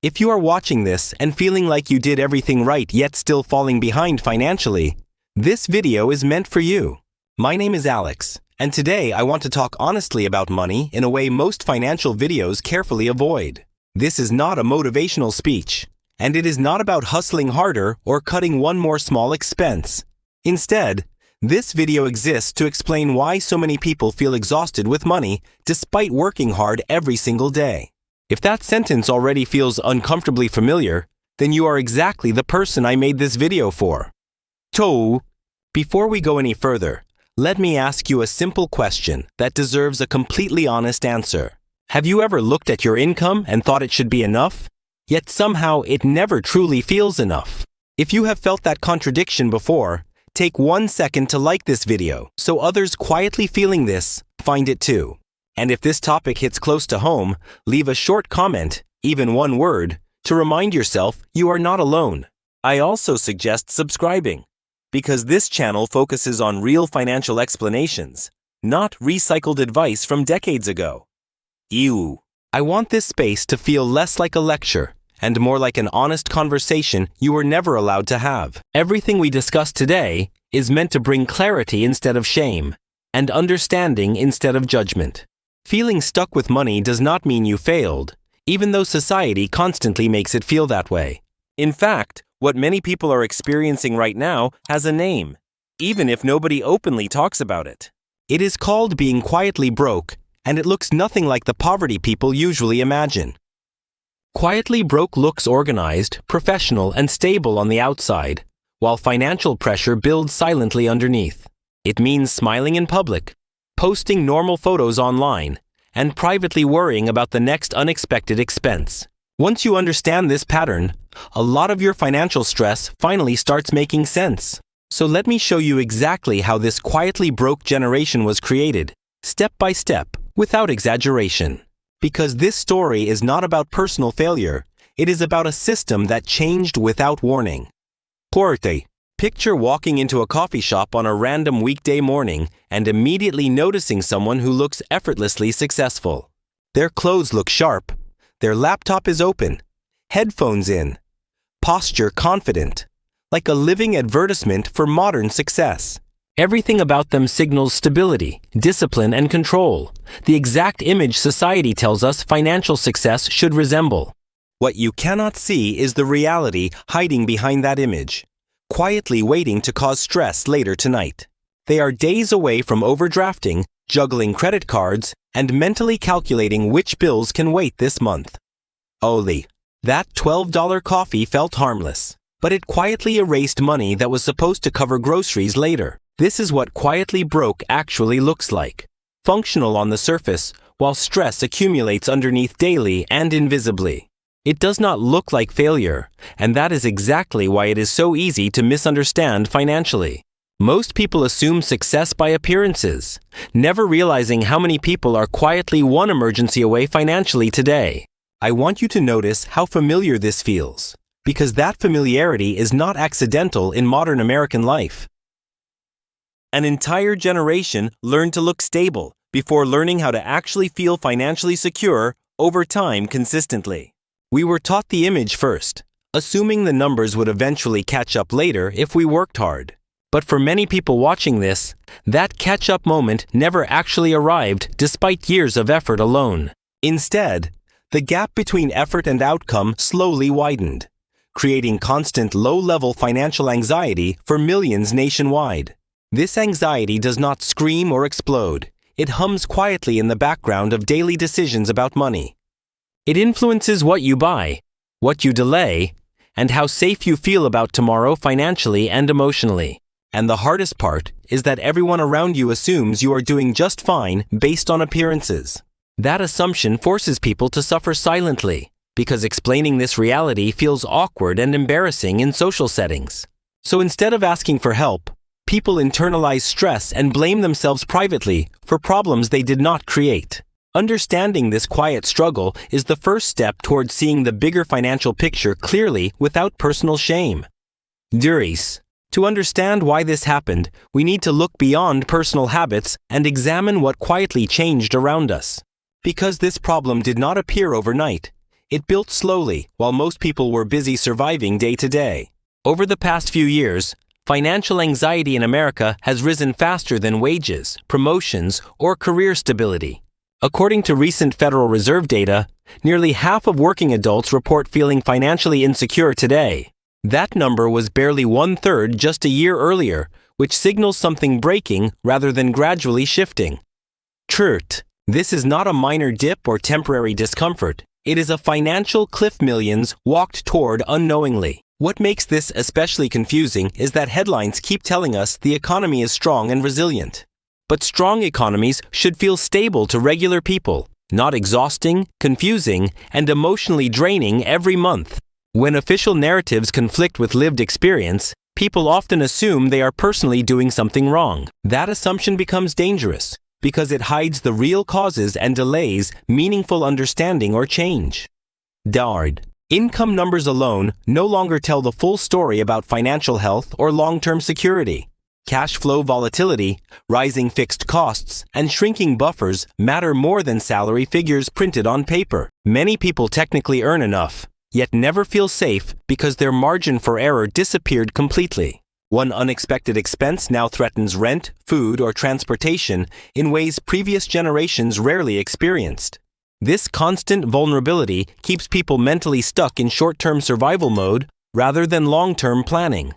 If you are watching this and feeling like you did everything right yet still falling behind financially, this video is meant for you. My name is Alex, and today I want to talk honestly about money in a way most financial videos carefully avoid. This is not a motivational speech, and it is not about hustling harder or cutting one more small expense. Instead, this video exists to explain why so many people feel exhausted with money despite working hard every single day. If that sentence already feels uncomfortably familiar, then you are exactly the person I made this video for. Before we go any further, let me ask you a simple question that deserves a completely honest answer. Have you ever looked at your income and thought it should be enough, yet somehow it never truly feels enough? If you have felt that contradiction before, take 1 second to like this video so others quietly feeling this find it too. And if this topic hits close to home, leave a short comment, even one word, to remind yourself you are not alone. I also suggest subscribing, because this channel focuses on real financial explanations, not recycled advice from decades ago. I want this space to feel less like a lecture and more like an honest conversation you were never allowed to have. Everything we discuss today is meant to bring clarity instead of shame, and understanding instead of judgment. Feeling stuck with money does not mean you failed, even though society constantly makes it feel that way. In fact, what many people are experiencing right now has a name, even if nobody openly talks about it. It is called being quietly broke, and it looks nothing like the poverty people usually imagine. Quietly broke looks organized, professional, and stable on the outside, while financial pressure builds silently underneath. It means smiling in public, posting normal photos online, and privately worrying about the next unexpected expense. Once you understand this pattern, a lot of your financial stress finally starts making sense. So let me show you exactly how this quietly broke generation was created, step by step, without exaggeration. Because this story is not about personal failure, it is about a system that changed without warning. Picture walking into a coffee shop on a random weekday morning and immediately noticing someone who looks effortlessly successful. Their clothes look sharp, their laptop is open, headphones in, posture confident, like a living advertisement for modern success. Everything about them signals stability, discipline, and control, the exact image society tells us financial success should resemble. What you cannot see is the reality hiding behind that image, quietly waiting to cause stress later tonight. They are days away from overdrafting, juggling credit cards, and mentally calculating which bills can wait this month. That $12 coffee felt harmless, but it quietly erased money that was supposed to cover groceries later. This is what quietly broke actually looks like. Functional on the surface, while stress accumulates underneath daily and invisibly. It does not look like failure, and that is exactly why it is so easy to misunderstand financially. Most people assume success by appearances, never realizing how many people are quietly one emergency away financially today. I want you to notice how familiar this feels, because that familiarity is not accidental in modern American life. An entire generation learned to look stable before learning how to actually feel financially secure over time consistently. We were taught the image first, assuming the numbers would eventually catch up later if we worked hard. But for many people watching this, that catch-up moment never actually arrived despite years of effort alone. Instead, the gap between effort and outcome slowly widened, creating constant low-level financial anxiety for millions nationwide. This anxiety does not scream or explode. It hums quietly in the background of daily decisions about money. It influences what you buy, what you delay, and how safe you feel about tomorrow financially and emotionally. And the hardest part is that everyone around you assumes you are doing just fine based on appearances. That assumption forces people to suffer silently, because explaining this reality feels awkward and embarrassing in social settings. So instead of asking for help, people internalize stress and blame themselves privately for problems they did not create. Understanding this quiet struggle is the first step towards seeing the bigger financial picture clearly without personal shame. To understand why this happened, we need to look beyond personal habits and examine what quietly changed around us. Because this problem did not appear overnight, It built slowly while most people were busy surviving day to day. Over the past few years, financial anxiety in America has risen faster than wages, promotions, or career stability. According to recent Federal Reserve data, nearly half of working adults report feeling financially insecure today. That number was barely 1/3 just a year earlier, which signals something breaking rather than gradually shifting. Truth: this is not a minor dip or temporary discomfort. It is a financial cliff millions walked toward unknowingly. What makes this especially confusing is that headlines keep telling us the economy is strong and resilient. But strong economies should feel stable to regular people, not exhausting, confusing, and emotionally draining every month. When official narratives conflict with lived experience, people often assume they are personally doing something wrong. That assumption becomes dangerous because it hides the real causes and delays meaningful understanding or change. DARD. Income numbers alone no longer tell the full story about financial health or long-term security. Cash flow volatility, rising fixed costs, and shrinking buffers matter more than salary figures printed on paper. Many people technically earn enough, yet never feel safe because their margin for error disappeared completely. One unexpected expense now threatens rent, food, or transportation in ways previous generations rarely experienced. This constant vulnerability keeps people mentally stuck in short-term survival mode rather than long-term planning.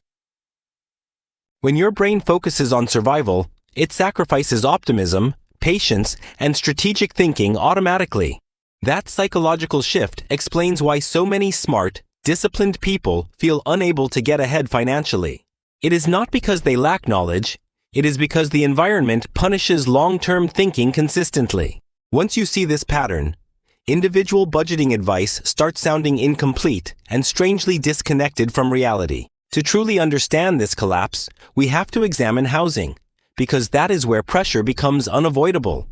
When your brain focuses on survival, it sacrifices optimism, patience, and strategic thinking automatically. That psychological shift explains why so many smart, disciplined people feel unable to get ahead financially. It is not because they lack knowledge, it is because the environment punishes long-term thinking consistently. Once you see this pattern, individual budgeting advice starts sounding incomplete and strangely disconnected from reality. To truly understand this collapse, we have to examine housing, because that is where pressure becomes unavoidable.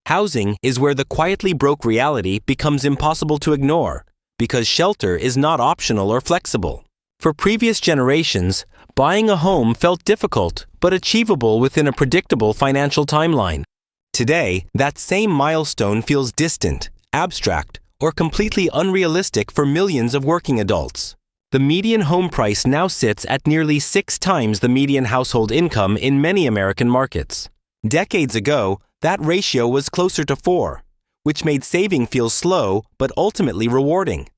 Housing is where the quietly broke reality becomes impossible to ignore, because shelter is not optional or flexible. For previous generations, buying a home felt difficult but achievable within a predictable financial timeline. Today, that same milestone feels distant, abstract, or completely unrealistic for millions of working adults. The median home price now sits at nearly 6 times the median household income in many American markets. Decades ago, that ratio was closer to 4, which made saving feel slow but ultimately rewarding.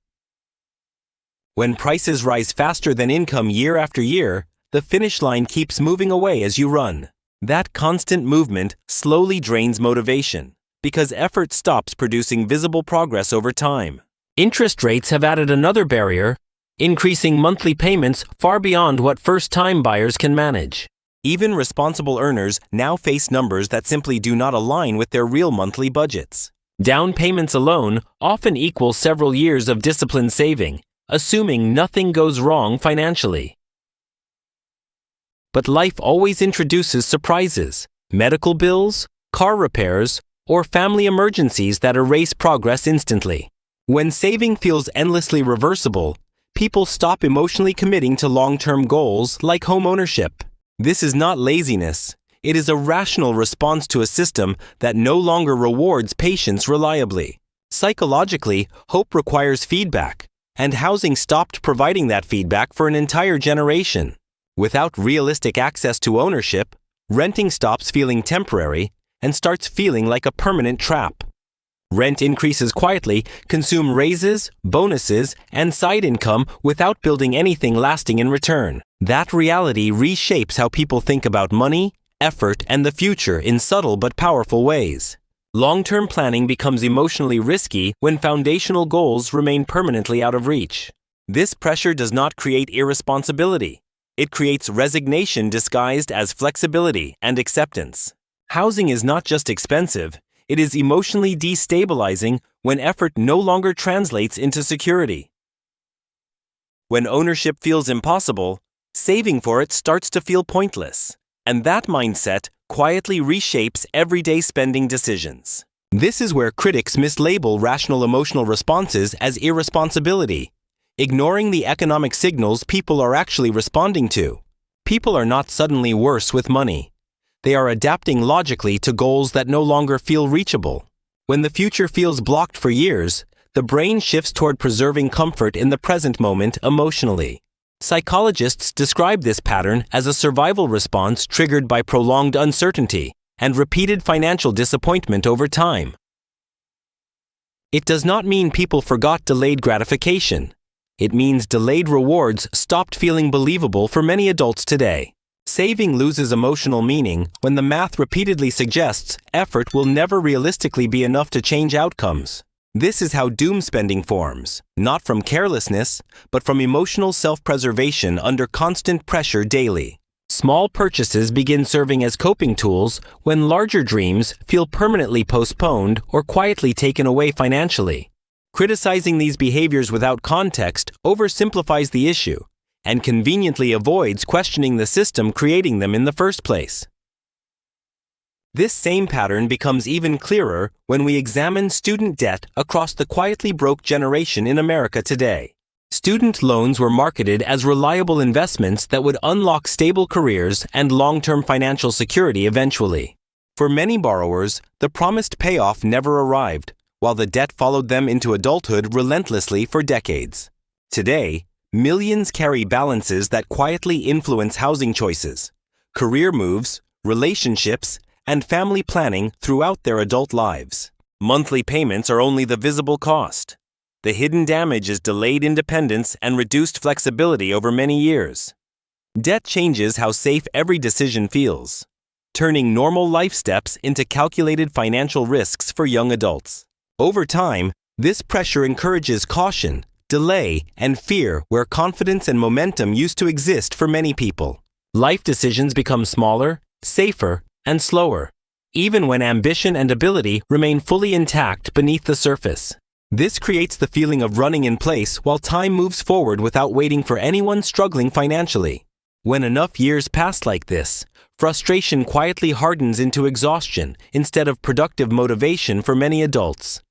When prices rise faster than income year after year, the finish line keeps moving away as you run. That constant movement slowly drains motivation, because effort stops producing visible progress over time. Interest rates have added another barrier, increasing monthly payments far beyond what first-time buyers can manage. Even responsible earners now face numbers that simply do not align with their real monthly budgets. Down payments alone often equal several years of disciplined saving, assuming nothing goes wrong financially. But life always introduces surprises: medical bills, car repairs, or family emergencies that erase progress instantly. When saving feels endlessly reversible, people stop emotionally committing to long-term goals like home ownership. This is not laziness. It is a rational response to a system that no longer rewards patience reliably. Psychologically, hope requires feedback, and housing stopped providing that feedback for an entire generation. Without realistic access to ownership, renting stops feeling temporary and starts feeling like a permanent trap. Rent increases quietly, consume raises, bonuses, and side income without building anything lasting in return. That reality reshapes how people think about money, effort, and the future in subtle but powerful ways. Long-term planning becomes emotionally risky when foundational goals remain permanently out of reach. This pressure does not create irresponsibility. It creates resignation disguised as flexibility and acceptance. Housing is not just expensive, it is emotionally destabilizing when effort no longer translates into security. When ownership feels impossible, saving for it starts to feel pointless, and that mindset quietly reshapes everyday spending decisions. This is where critics mislabel rational emotional responses as irresponsibility, ignoring the economic signals people are actually responding to. People are not suddenly worse with money. They are adapting logically to goals that no longer feel reachable. When the future feels blocked for years, the brain shifts toward preserving comfort in the present moment emotionally. Psychologists describe this pattern as a survival response triggered by prolonged uncertainty and repeated financial disappointment over time. It does not mean people forgot delayed gratification. It means delayed rewards stopped feeling believable for many adults today. Saving loses emotional meaning when the math repeatedly suggests effort will never realistically be enough to change outcomes. This is how doom spending forms, not from carelessness, but from emotional self-preservation under constant pressure daily. Small purchases begin serving as coping tools when larger dreams feel permanently postponed or quietly taken away financially. Criticizing these behaviors without context oversimplifies the issue and conveniently avoids questioning the system creating them in the first place. This same pattern becomes even clearer when we examine student debt across the quietly broke generation in America today. Student loans were marketed as reliable investments that would unlock stable careers and long-term financial security eventually. For many borrowers, the promised payoff never arrived, while the debt followed them into adulthood relentlessly for decades. Today, millions carry balances that quietly influence housing choices, career moves, relationships, and family planning throughout their adult lives. Monthly payments are only the visible cost. The hidden damage is delayed independence and reduced flexibility over many years. Debt changes how safe every decision feels, turning normal life steps into calculated financial risks for young adults. Over time, this pressure encourages caution, delay, and fear where confidence and momentum used to exist for many people. Life decisions become smaller, safer, and slower, even when ambition and ability remain fully intact beneath the surface. This creates the feeling of running in place while time moves forward without waiting for anyone struggling financially. When enough years pass like this, frustration quietly hardens into exhaustion instead of productive motivation for many adults.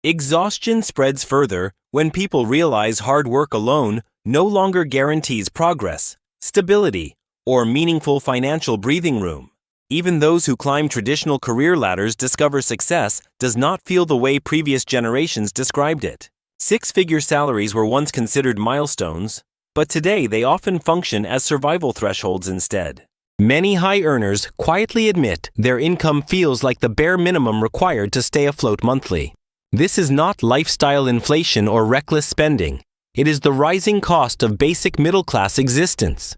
Exhaustion spreads further when people realize hard work alone no longer guarantees progress, stability, or meaningful financial breathing room. Even those who climb traditional career ladders discover success does not feel the way previous generations described it. Six-figure salaries were once considered milestones, but today they often function as survival thresholds instead. Many high earners quietly admit their income feels like the bare minimum required to stay afloat monthly. This is not lifestyle inflation or reckless spending. It is the rising cost of basic middle-class existence.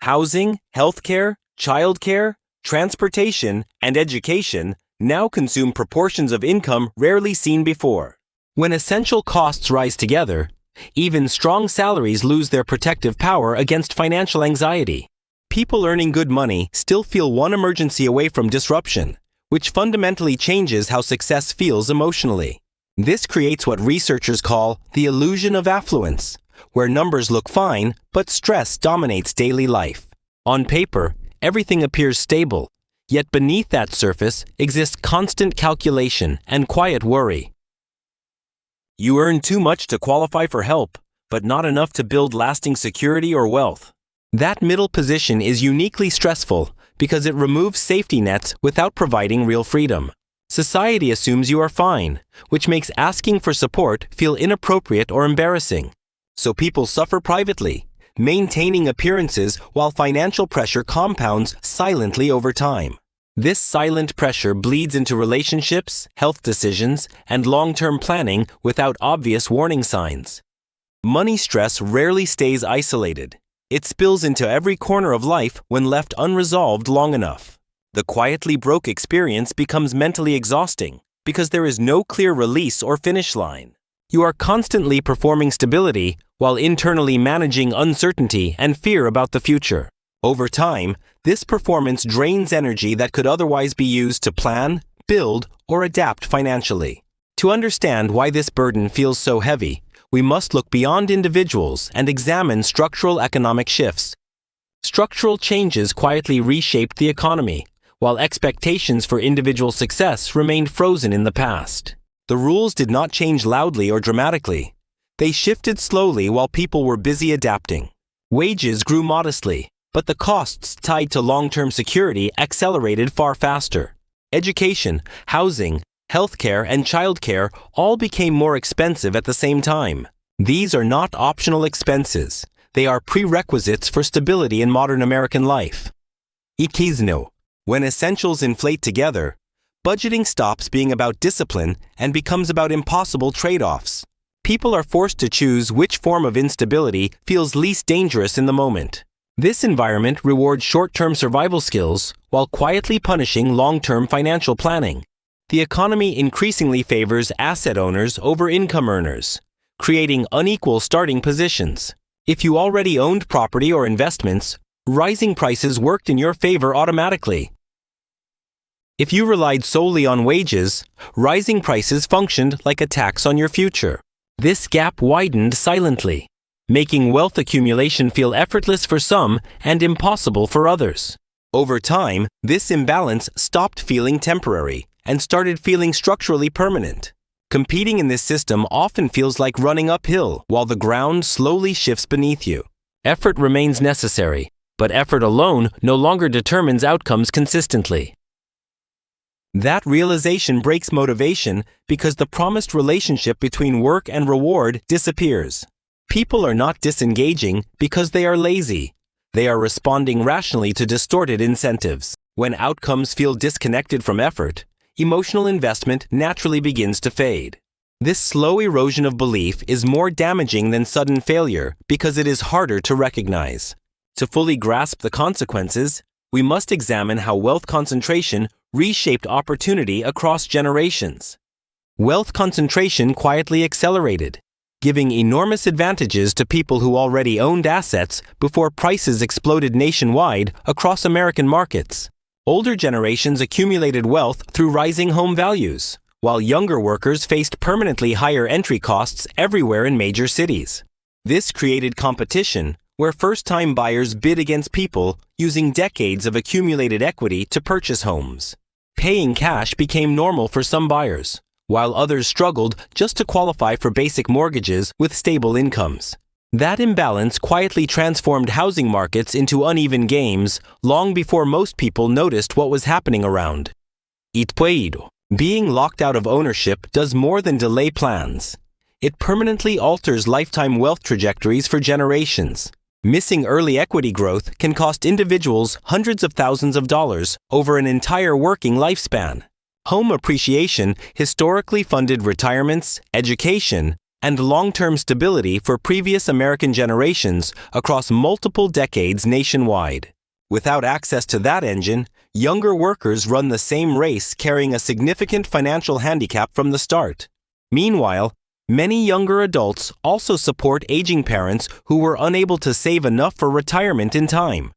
Housing, healthcare, childcare, transportation, and education now consume proportions of income rarely seen before. When essential costs rise together, even strong salaries lose their protective power against financial anxiety. People earning good money still feel one emergency away from disruption, which fundamentally changes how success feels emotionally. This creates what researchers call the illusion of affluence, where numbers look fine, but stress dominates daily life. On paper, everything appears stable, yet beneath that surface exists constant calculation and quiet worry. You earn too much to qualify for help, but not enough to build lasting security or wealth. That middle position is uniquely stressful because it removes safety nets without providing real freedom. Society assumes you are fine, which makes asking for support feel inappropriate or embarrassing. So people suffer privately, maintaining appearances while financial pressure compounds silently over time. This silent pressure bleeds into relationships, health decisions, and long-term planning without obvious warning signs. Money stress rarely stays isolated. It spills into every corner of life when left unresolved long enough. The quietly broke experience becomes mentally exhausting because there is no clear release or finish line. You are constantly performing stability while internally managing uncertainty and fear about the future. Over time, this performance drains energy that could otherwise be used to plan, build, or adapt financially. To understand why this burden feels so heavy, we must look beyond individuals and examine structural economic shifts. Structural changes quietly reshaped the economy, while expectations for individual success remained frozen in the past. The rules did not change loudly or dramatically. They shifted slowly while people were busy adapting. Wages grew modestly, but the costs tied to long-term security accelerated far faster. Education, housing, healthcare, and childcare all became more expensive at the same time. These are not optional expenses. They are prerequisites for stability in modern American life. Ikizno. When essentials inflate together, budgeting stops being about discipline and becomes about impossible trade-offs. People are forced to choose which form of instability feels least dangerous in the moment. This environment rewards short-term survival skills while quietly punishing long-term financial planning. The economy increasingly favors asset owners over income earners, creating unequal starting positions. If you already owned property or investments, rising prices worked in your favor automatically. If you relied solely on wages, rising prices functioned like a tax on your future. This gap widened silently, making wealth accumulation feel effortless for some and impossible for others. Over time, this imbalance stopped feeling temporary and started feeling structurally permanent. Competing in this system often feels like running uphill while the ground slowly shifts beneath you. Effort remains necessary, but effort alone no longer determines outcomes consistently. That realization breaks motivation because the promised relationship between work and reward disappears. People are not disengaging because they are lazy. They are responding rationally to distorted incentives. When outcomes feel disconnected from effort, emotional investment naturally begins to fade. This slow erosion of belief is more damaging than sudden failure because it is harder to recognize. To fully grasp the consequences, we must examine how wealth concentration reshaped opportunity across generations. Wealth concentration quietly accelerated, giving enormous advantages to people who already owned assets before prices exploded nationwide across American markets. Older generations accumulated wealth through rising home values, while younger workers faced permanently higher entry costs everywhere in major cities. This created competition, where first-time buyers bid against people using decades of accumulated equity to purchase homes. Paying cash became normal for some buyers, while others struggled just to qualify for basic mortgages with stable incomes. That imbalance quietly transformed housing markets into uneven games long before most people noticed what was happening around. Itpueido. Being locked out of ownership does more than delay plans. It permanently alters lifetime wealth trajectories for generations. Missing early equity growth can cost individuals hundreds of thousands of dollars over an entire working lifespan. Home appreciation historically funded retirements, education, and long-term stability for previous American generations across multiple decades nationwide. Without access to that engine, younger workers run the same race carrying a significant financial handicap from the start. Meanwhile, many younger adults also support aging parents who were unable to save enough for retirement in time.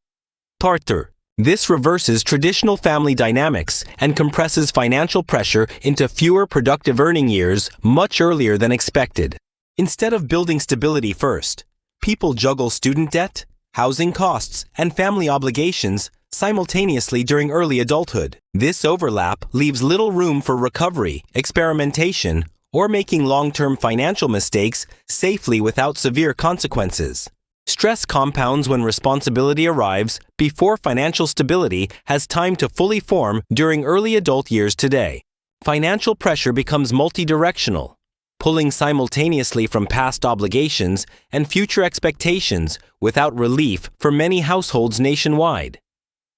Tartar. This reverses traditional family dynamics and compresses financial pressure into fewer productive earning years much earlier than expected. Instead of building stability first, people juggle student debt, housing costs, and family obligations simultaneously during early adulthood. This overlap leaves little room for recovery, experimentation, or making long-term financial mistakes safely without severe consequences. Stress compounds when responsibility arrives before financial stability has time to fully form during early adult years today. Financial pressure becomes multidirectional, pulling simultaneously from past obligations and future expectations without relief for many households nationwide.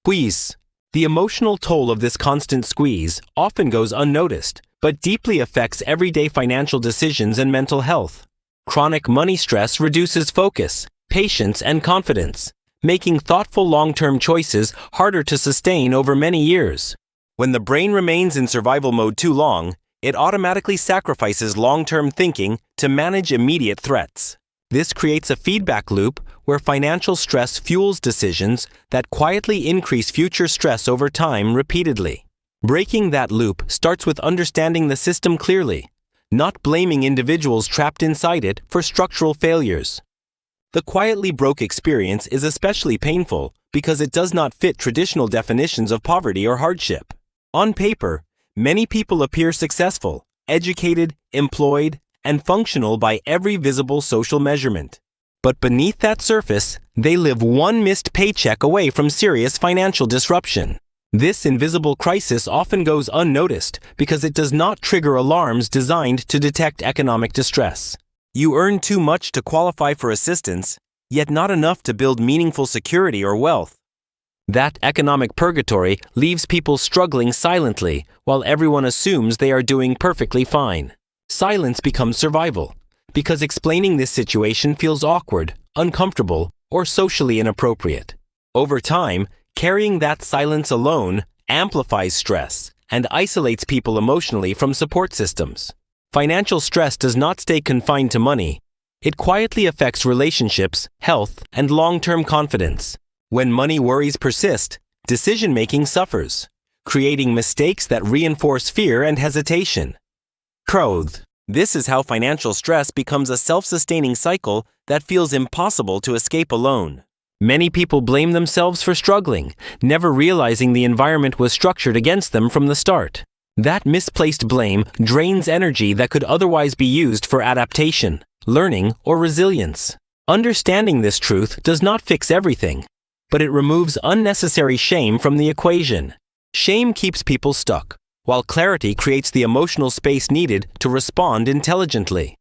Squeeze. The emotional toll of this constant squeeze often goes unnoticed, but deeply affects everyday financial decisions and mental health. Chronic money stress reduces focus, patience, and confidence, making thoughtful long-term choices harder to sustain over many years. When the brain remains in survival mode too long, it automatically sacrifices long-term thinking to manage immediate threats. This creates a feedback loop where financial stress fuels decisions that quietly increase future stress over time repeatedly. Breaking that loop starts with understanding the system clearly, not blaming individuals trapped inside it for structural failures. The quietly broke experience is especially painful because it does not fit traditional definitions of poverty or hardship. On paper, many people appear successful, educated, employed, and functional by every visible social measurement. But beneath that surface, they live one missed paycheck away from serious financial disruption. This invisible crisis often goes unnoticed because it does not trigger alarms designed to detect economic distress. You earn too much to qualify for assistance, yet not enough to build meaningful security or wealth. That economic purgatory leaves people struggling silently while everyone assumes they are doing perfectly fine. Silence becomes survival because explaining this situation feels awkward, uncomfortable, or socially inappropriate. Over time, carrying that silence alone amplifies stress and isolates people emotionally from support systems. Financial stress does not stay confined to money. It quietly affects relationships, health, and long-term confidence. When money worries persist, decision-making suffers, creating mistakes that reinforce fear and hesitation. Growth. This is how financial stress becomes a self-sustaining cycle that feels impossible to escape alone. Many people blame themselves for struggling, never realizing the environment was structured against them from the start. That misplaced blame drains energy that could otherwise be used for adaptation, learning, or resilience. Understanding this truth does not fix everything, but it removes unnecessary shame from the equation. Shame keeps people stuck, while clarity creates the emotional space needed to respond intelligently.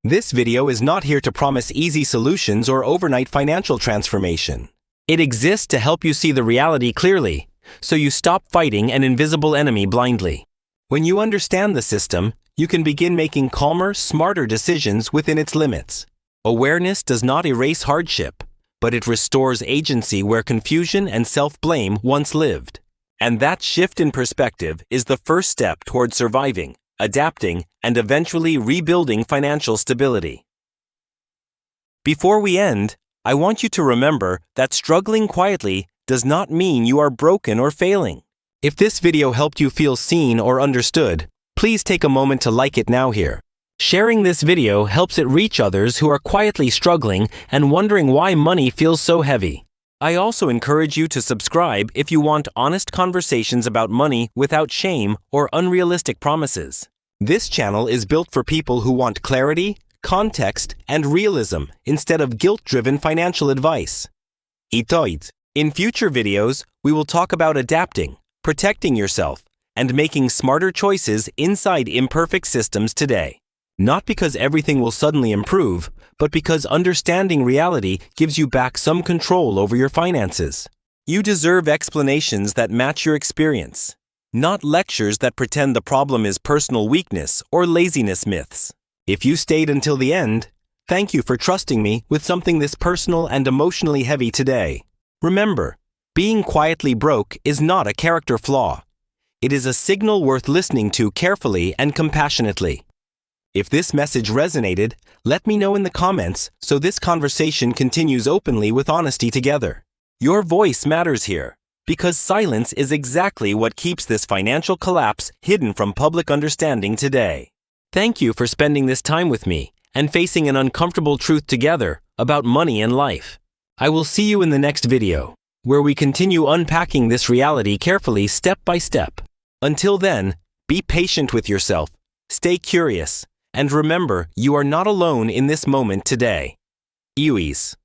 This video is not here to promise easy solutions or overnight financial transformation. It exists to help you see the reality clearly, so you stop fighting an invisible enemy blindly. When you understand the system, you can begin making calmer, smarter decisions within its limits. Awareness does not erase hardship, but it restores agency where confusion and self-blame once lived. And that shift in perspective is the first step toward surviving, adapting, and eventually rebuilding financial stability. Before we end, I want you to remember that struggling quietly does not mean you are broken or failing. If this video helped you feel seen or understood, please take a moment to like it now here. Sharing this video helps it reach others who are quietly struggling and wondering why money feels so heavy. I also encourage you to subscribe if you want honest conversations about money without shame or unrealistic promises. This channel is built for people who want clarity, context, and realism instead of guilt-driven financial advice. Itoid. In future videos, we will talk about adapting, protecting yourself, and making smarter choices inside imperfect systems today. Not because everything will suddenly improve, but because understanding reality gives you back some control over your finances. You deserve explanations that match your experience, not lectures that pretend the problem is personal weakness or laziness myths. If you stayed until the end, thank you for trusting me with something this personal and emotionally heavy today. Remember, being quietly broke is not a character flaw. It is a signal worth listening to carefully and compassionately. If this message resonated, let me know in the comments so this conversation continues openly with honesty together. Your voice matters here, because silence is exactly what keeps this financial collapse hidden from public understanding today. Thank you for spending this time with me and facing an uncomfortable truth together about money and life. I will see you in the next video, where we continue unpacking this reality carefully step by step. Until then, be patient with yourself, stay curious, and remember, you are not alone in this moment today. Uis.